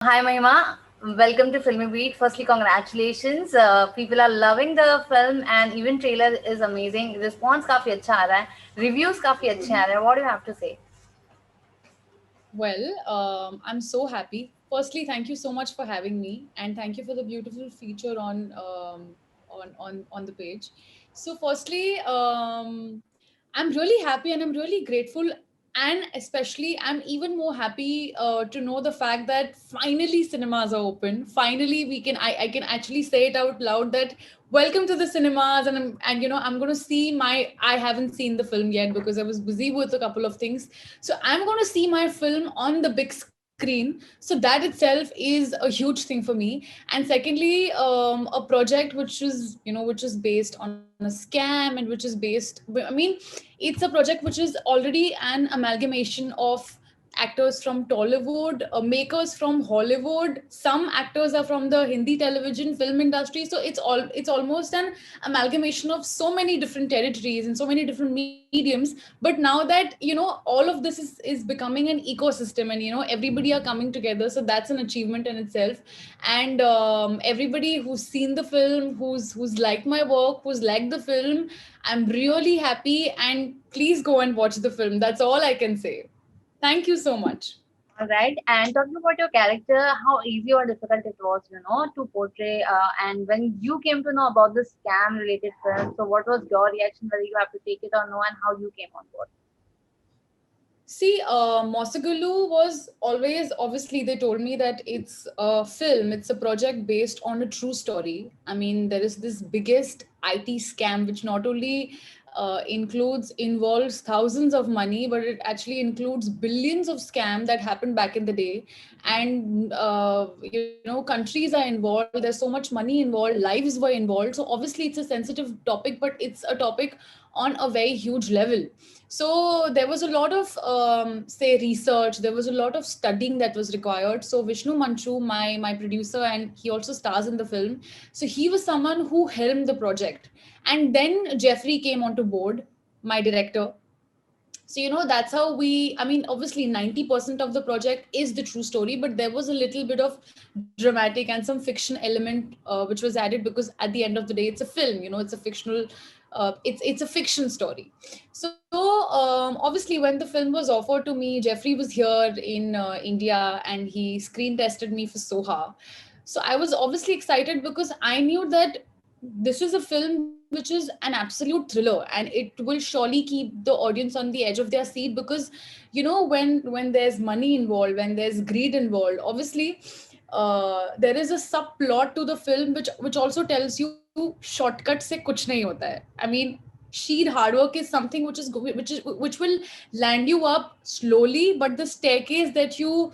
Hi Mahima, welcome to FilmiBeat. Firstly, congratulations. People are loving the film and even trailer is amazing. Response काफी अच्छा आ रहा है, reviews काफी अच्छे आ रहे हैं. What do you have to say? I'm so happy. Firstly, thank you so much for having me, and thank you for the beautiful feature on the page. So, firstly, I'm really happy and I'm really grateful, and especially I'm even more happy to know the fact that finally cinemas are open. Finally, I can actually say it out loud that welcome to the cinemas, and I'm going to see my. I haven't seen the film yet because I was busy with a couple of things, so I'm going to see my film on the big screen. So that itself is a huge thing for me. And secondly, a project which is based on a scam, and which is based, I mean, it's a project which is already an amalgamation of actors from Tollywood, makers from Hollywood. Some actors are from the Hindi television film industry. So it's almost an amalgamation of so many different territories and so many different mediums. But now that all of this is becoming an ecosystem, and everybody are coming together. So that's an achievement in itself. And everybody who's seen the film, who's liked my work, who's liked the film, I'm really happy. And please go and watch the film. That's all I can say. Thank you so much. All right. And talking about your character, how easy or difficult it was, to portray. And when you came to know about the scam-related film, so what was your reaction, whether you have to take it or no, and how you came on board? See, Mosagallu was always, obviously, they told me that it's a film, it's a project based on a true story. I mean, there is this biggest IT scam, which not only involves thousands of money, but it actually includes billions of scam that happened back in the day. And, countries are involved, there's so much money involved, lives were involved. So obviously, it's a sensitive topic, but it's a topic on a very huge level. So there was a lot of say research, there was a lot of studying that was required. So Vishnu Manchu, my producer, and he also stars in the film, so he was someone who helmed the project. And then Jeffrey came onto board, my director. So that's how we, I mean, obviously 90% of the project is the true story, but there was a little bit of dramatic and some fiction element which was added, because at the end of the day it's a film, it's a fictional, it's a fiction story. So obviously when the film was offered to me, Jeffrey was here in India, and he screen tested me for Soha. So I was obviously excited because I knew that this is a film which is an absolute thriller, and it will surely keep the audience on the edge of their seat. Because when there's money involved, when there's greed involved, obviously there is a subplot to the film which also tells you shortcut se kuch nahi hota hai. I mean, sheer hard work is something which will land you up slowly, but the staircase that you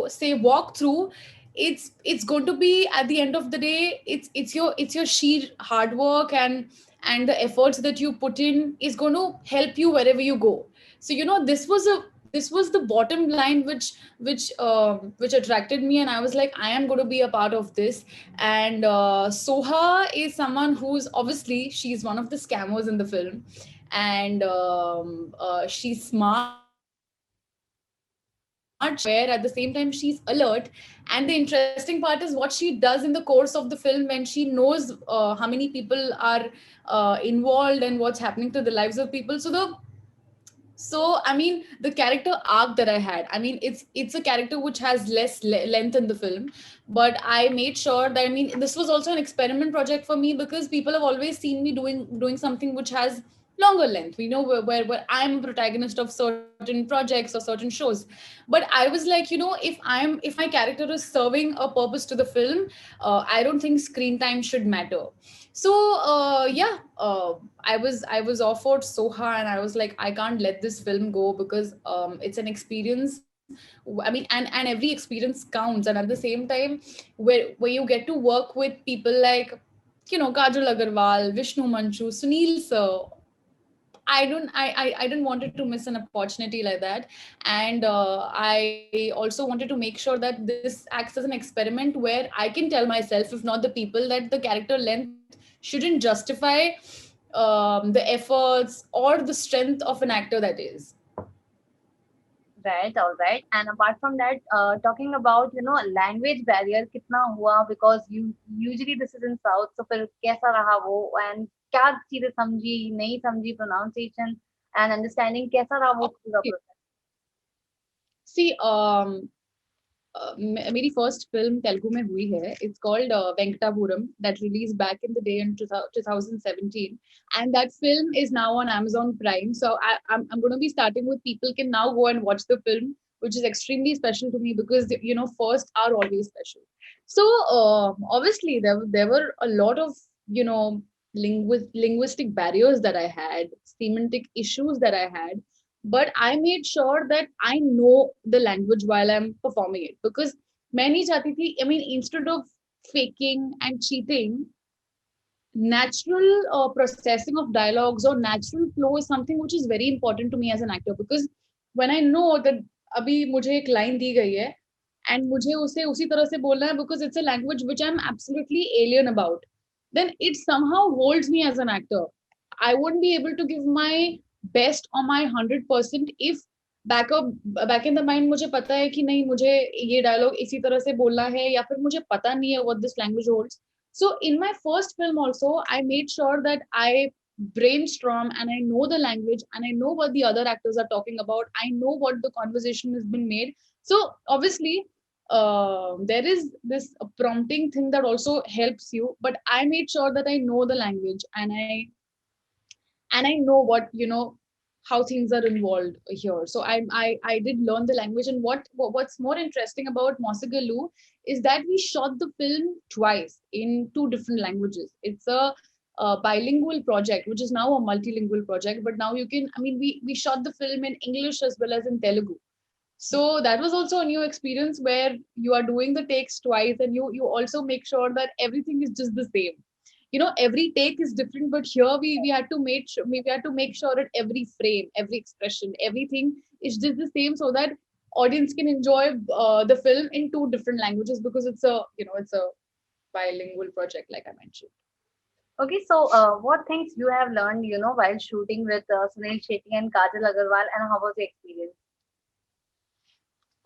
say walk through, it's going to be, at the end of the day, it's your sheer hard work, and the efforts that you put in is going to help you wherever you go. So this was the bottom line which attracted me, and I was like, I am going to be a part of this. And Soha is someone who's, obviously, she's one of the scammers in the film. And she's smart, she's aware, at the same time she's alert. And the interesting part is what she does in the course of the film when she knows how many people are involved and what's happening to the lives of people. So I mean, the character arc that I had, I mean, it's a character which has length in the film. But I made sure that, I mean, this was also an experiment project for me, because people have always seen me doing something which has longer length, where I'm a protagonist of certain projects or certain shows. But I was like, if my character is serving a purpose to the film, I don't think screen time should matter. So yeah, I was offered Soha, and I was like, I can't let this film go, because it's an experience. I mean, and every experience counts. And at the same time, where you get to work with people like, Kajal Agarwal, Vishnu Manchu, Sunil sir. I didn't wanted to miss an opportunity like that. And I also wanted to make sure that this acts as an experiment where I can tell myself, if not the people, that the character length shouldn't justify the efforts or the strength of an actor that is. Right, all right. And apart from that, talking about language barrier कितना हुआ, because you usually this is in South, so फिर कैसा रहा वो, and क्या चीजें समझी नहीं समझी, pronunciation and understanding कैसा रहा वो पूरा Okay. process. See, मेरी फर्स्ट फिल्म तेलुगु में हुई है. It's called Venkatapuram, that release back in the day in 2017, and that film is now on Amazon Prime. So I'm going to be starting with people can now go and watch the film, which is extremely special to me because first are always special. So obviously there were a lot of you know linguistic barriers that I had, semantic issues that I had, but I made sure that I know the language while I'm performing it, because मैं नहीं चाहती थी, I mean, instead of faking and cheating, natural processing of dialogues or natural flow is something which is very important to me as an actor, because when I know that अभी मुझे एक line दी गई है and मुझे उसे उसी तरह से बोलना है, because it's a language which I'm absolutely alien about, then it somehow holds me as an actor. I wouldn't be able to give my best or my 100% if back in the mind मुझे पता है कि नहीं, मुझे ये dialogue इसी तरह से बोलना है, या फिर मुझे पता नहीं है what this language holds. So in my first film also, I made sure that I brainstorm and I know the language and I know what the other actors are talking about. I know what the conversation has been made. So obviously, there is this prompting thing that also helps you. But I made sure that I know the language and I know what how things are involved here. So I did learn the language. And what's more interesting about Mosagallu is that we shot the film twice in two different languages. It's a bilingual project, which is now a multilingual project. But now you can, I mean, we shot the film in English as well as in Telugu. So that was also a new experience where you are doing the takes twice, and you also make sure that everything is just the same. Every take is different, but here we had to make sure that every frame, every expression, everything is just the same, so that audience can enjoy the film in two different languages, because it's a bilingual project, like I mentioned. Okay, so what things you have learned, while shooting with Suniel Shetty and Kajal Agarwal, and how was the experience?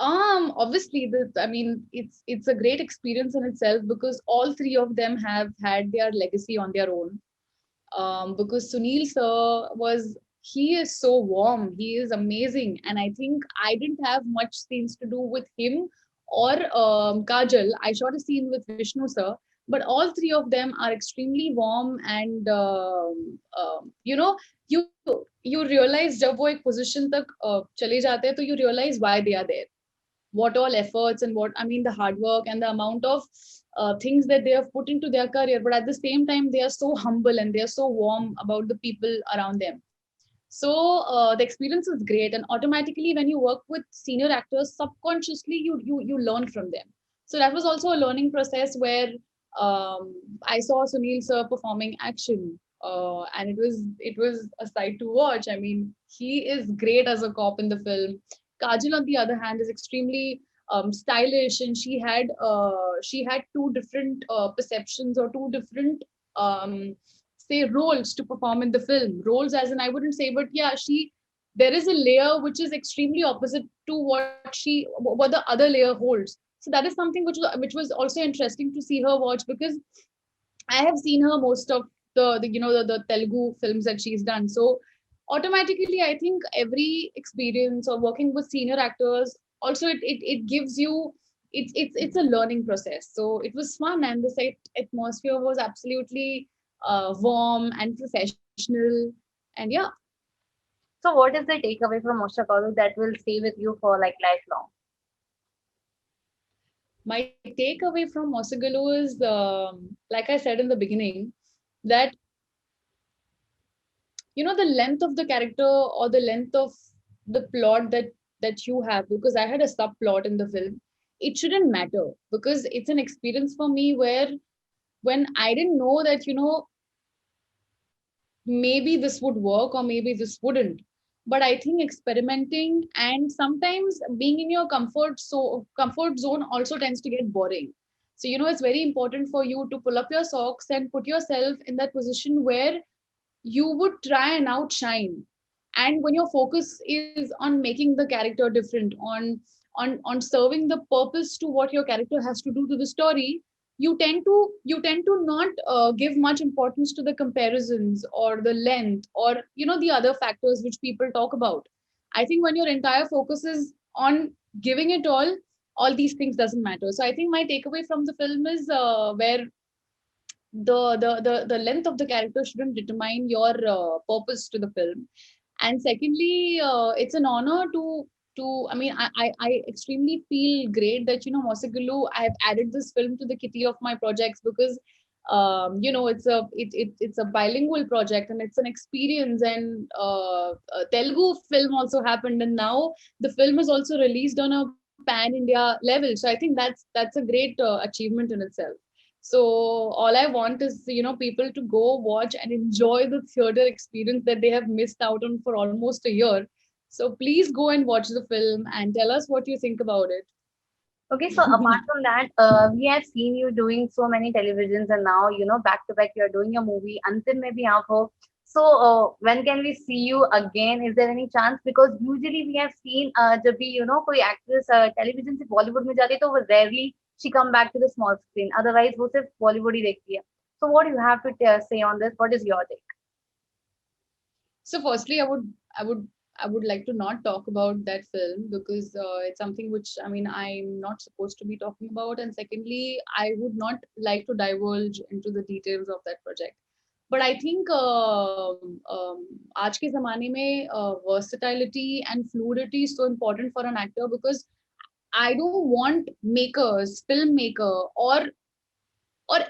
Obviously, I mean, it's a great experience in itself, because all three of them have had their legacy on their own. Because Sunil sir he is so warm, he is amazing, and I think I didn't have much scenes to do with him or Kajal. I shot a scene with Vishnu sir, but all three of them are extremely warm, and you you realize जब वो एक position तक चले जाते हैं, तो you realize why they are there, what all efforts and what, I mean, the hard work and the amount of things that they have put into their career. But at the same time, they are so humble and they are so warm about the people around them. So the experience is great, and automatically when you work with senior actors, subconsciously you learn from them. So that was also a learning process where I saw Sunil sir performing action, and it was a sight to watch. I mean, he is great as a cop in the film. Kajal, on the other hand, is extremely stylish, and she had two different perceptions, or two different say roles to perform in the film. Roles, as in, I wouldn't say, but yeah, there is a layer which is extremely opposite to what the other layer holds. So that is something which was also interesting to see her watch, because I have seen her most of the Telugu films that she's done. So automatically, I think every experience or working with senior actors also it gives you, it's a learning process. So it was fun, and the set atmosphere was absolutely warm and professional, and yeah. So what is the takeaway from Mosagallu that will stay with you for like lifelong? My takeaway from Mosagallu is, like I said in the beginning, that the length of the character or the length of the plot that you have, because I had a subplot in the film, it shouldn't matter, because it's an experience for me where, when I didn't know that maybe this would work or maybe this wouldn't, but I think experimenting and sometimes being in your comfort zone also tends to get boring. So it's very important for you to pull up your socks and put yourself in that position where you would try and outshine. and when your focus is on making the character different, on serving the purpose to what your character has to do to the story, you tend to not give much importance to the comparisons or the length, or the other factors which people talk about. I think when your entire focus is on giving it all these things doesn't matter. So I think my takeaway from the film is where the length of the character shouldn't determine your purpose to the film. And secondly, it's an honor to I mean, I extremely feel great that Mosagallu, I have added this film to the kitty of my projects, because it's a bilingual project, and it's an experience. And a Telugu film also happened, and now the film is also released on a pan India level. So I think that's a great achievement in itself. So all I want is, people to go watch and enjoy the theater experience that they have missed out on for almost a year. So please go and watch the film and tell us what you think about it. Okay, so apart from that, we have seen you doing so many televisions, and now back to back you're doing your movie. Antin mein bhi aap ho. So when can we see you again? Is there any chance? Because usually we have seen जब भी कोई actress television से Bollywood में जाती है तो वो rarely she come back to the small screen. Otherwise वो सिर्फ Bollywood ही देखती है. So what do you have to say on this? What is your take? So firstly, I would like to not talk about that film, because it's something which, I mean, I'm not supposed to be talking about. And secondly, I would not like to divulge into the details of that project. But I think आज के ज़माने में versatility and fluidity is so important for an actor, because I don't want makers, filmmaker, or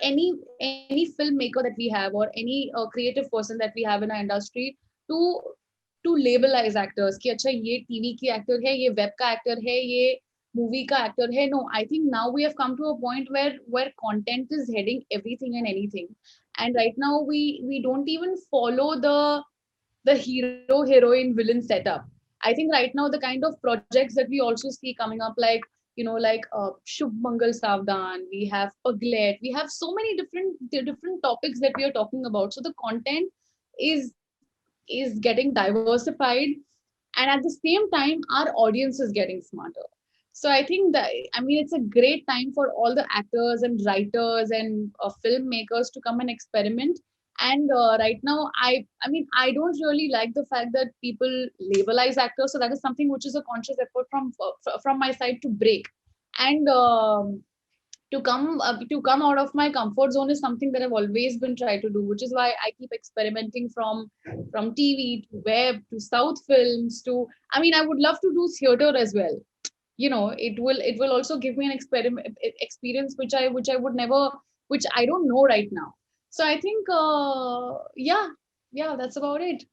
any filmmaker that we have, or any creative person that we have in our industry, to to labelize actors कि अच्छा ये TV की actor है, ये web का actor है, ये movie का एक्टर है. No, I think now we have come to a point where content is heading everything and anything. And right now we don't even follow the hero heroine villain setup. I think right now the kind of projects that we also see coming up, like like Shubh Mangal Savdan, we have Paglet, we have so many different topics that we are talking about. So the content is getting diversified, and at the same time our audience is getting smarter. So I think that, I mean, it's a great time for all the actors and writers and filmmakers to come and experiment. And right now, I mean, I don't really like the fact that people labelize actors. So that is something which is a conscious effort from my side to break. And to come out of my comfort zone is something that I've always been trying to do, which is why I keep experimenting from TV to web to South films to, I mean, I would love to do theater as well. It will also give me an experience which I would never, which I don't know right now. So I think yeah, that's about it.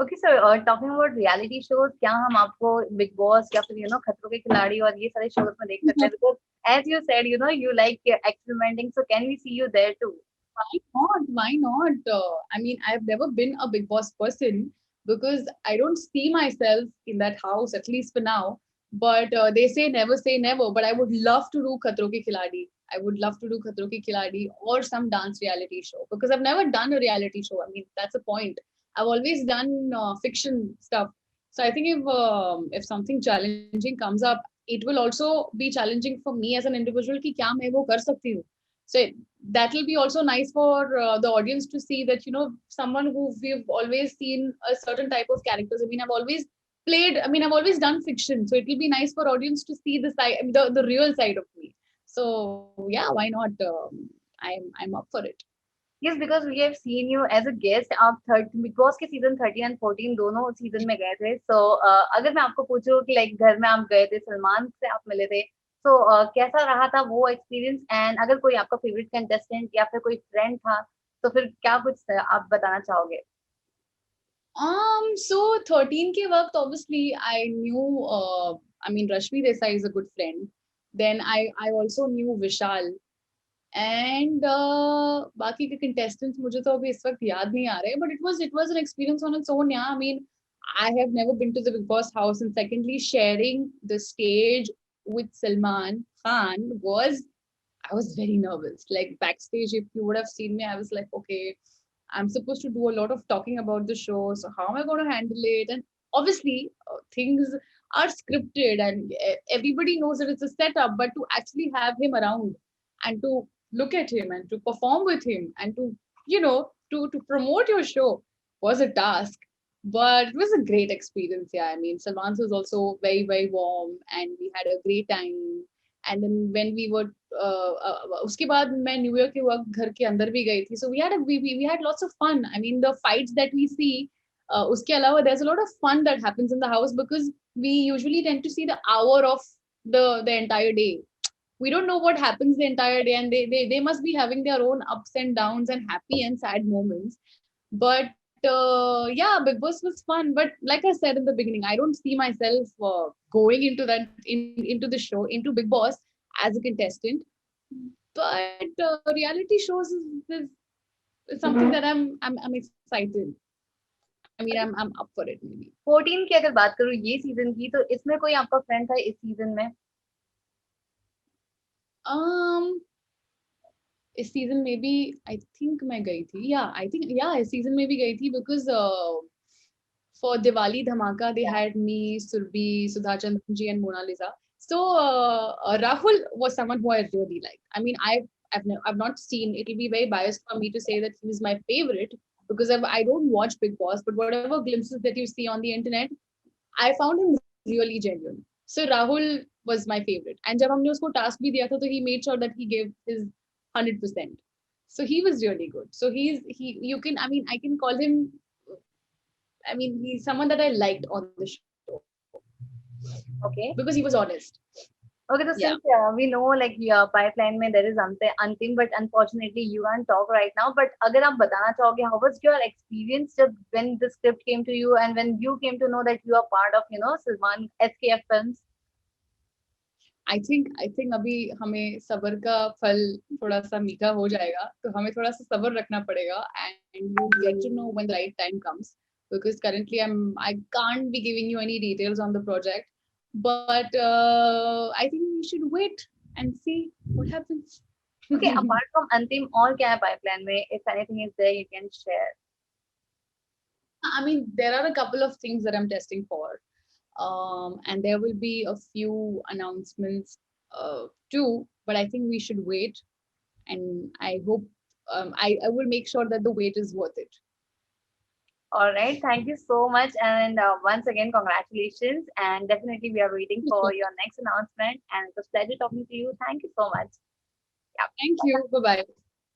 Okay, so talking about reality shows, क्या हम आपको big boss या फिर खतरों के खिलाड़ी और ये सारे shows में देख सकते हैं? Because as you said, you like experimenting, so can we see you there too? Why not? Why not? I mean, I've never been a Big Boss person, because I don't see myself in that house, at least for now. But they say never. But I would love to do Khatro Ke Khiladi. I would love to do Khatro Ke Khiladi or some dance reality show, because I've never done a reality show. I mean, that's a point. I've always done fiction stuff. So I think if something challenging comes up, it will also be challenging for me as an individual कि क्या मैं वो कर सकती हूँ. So that will be also nice for the audience to see that someone who we've always seen a certain type of characters. I mean, I've always done fiction, so it will be nice for audience to see the side, I mean, the real side of me. So yeah, why not? I'm up for it. Yes, because we have seen you as a guest. आप big boss के season 30 and 14 दोनों season में गए थे. So अगर मैं आपको पूछूं कि लाइक घर में आप गए थे, सलमान से आप मिले थे, तो कैसा रहा था वो एक्सपीरियंस? एंड अगर कोई आपका फेवरेट कंटेस्टेंट या फिर कोई फ्रेंड था, तो फिर क्या कुछ आप बताना चाहोगे? So 13 के वक्त obviously I knew I mean Rashmi Desai is a good friend. Then I also knew Vishal. And बाकी के contestants मुझे तो अभी इस वक्त याद नहीं आ रहे, but it was an experience on its own. Yeah, I mean, I have never been to the Big Boss house, and secondly, sharing the stage with Salman Khan I was very nervous. Like backstage, if you would have seen me, I was like, okay, I'm supposed to do a lot of talking about the show. So how am I going to handle it? And obviously, things are scripted, and everybody knows that it's a setup. But to actually have him around and to look at him and to perform with him and to to promote your show was a task. But it was a great experience. Yeah, I mean, Salman was also very, very warm, and we had a great time. And then when we were उसके बाद मैं new year के वक्त घर के अंदर भी गई थी, so we had lots of fun. I mean, the fights that we see, उसके अलावा there's a lot of fun that happens in the house, because we usually tend to see the hour of the entire day. We don't know what happens the entire day, and they must be having their own ups and downs and happy and sad moments. But yeah, Big Boss was fun. But like I said in the beginning, I don't see myself going into into the show, into Big Boss as a contestant. But reality shows is something that I'm excited. I mean, I'm up for it maybe. 14 की अगर बात करूँ ये season की, तो इसमें कोई आपका फ्रेंड था इस सीजन में? इस सीजन में भी आई थिंक मैं गई थी, या आई थिंक या इस सीजन में भी गई थी, because for Diwali Dhamaka, they had me, Surbhi, Sudha Chandranji, and Mona Lisa. So Rahul was someone who I really liked. I mean, I've not seen. It'll be very biased for me to say that he was my favorite, because I don't watch Big Boss. But whatever glimpses that you see on the internet, I found him really genuine. So Rahul was my favorite. And जब हमने उसको task भी दिया था, तो he made sure that he gave his 100%. So he was really good. So you can, I mean, I can call him, I mean, he's someone that I liked on the show. Okay. Because he was honest. Okay, so since we know like your pipeline में there is Antim, but unfortunately you can't talk right now. But अगर आप बताना चाहोगे, how was your experience when the script came to you and when you came to know that you are part of Salman SKF Films? I think अभी हमें सबर का फल थोड़ा सा मीठा हो जाएगा, तो हमें थोड़ा सा सबर रखना पड़ेगा, and you get to know when the right time comes, because currently I can't be giving you any details on the project, but I think we should wait and see what happens. Okay, apart from Antim, और क्या है pipeline में? If anything is there, you can share. I mean, there are a couple of things that I'm testing for. And there will be a few announcements too, but I think we should wait, and I hope I will make sure that the wait is worth it. All right, thank you so much, and once again congratulations, and definitely we are waiting for your next announcement, and it was a pleasure talking to you. Thank you so much. Yeah, thank you. Bye bye.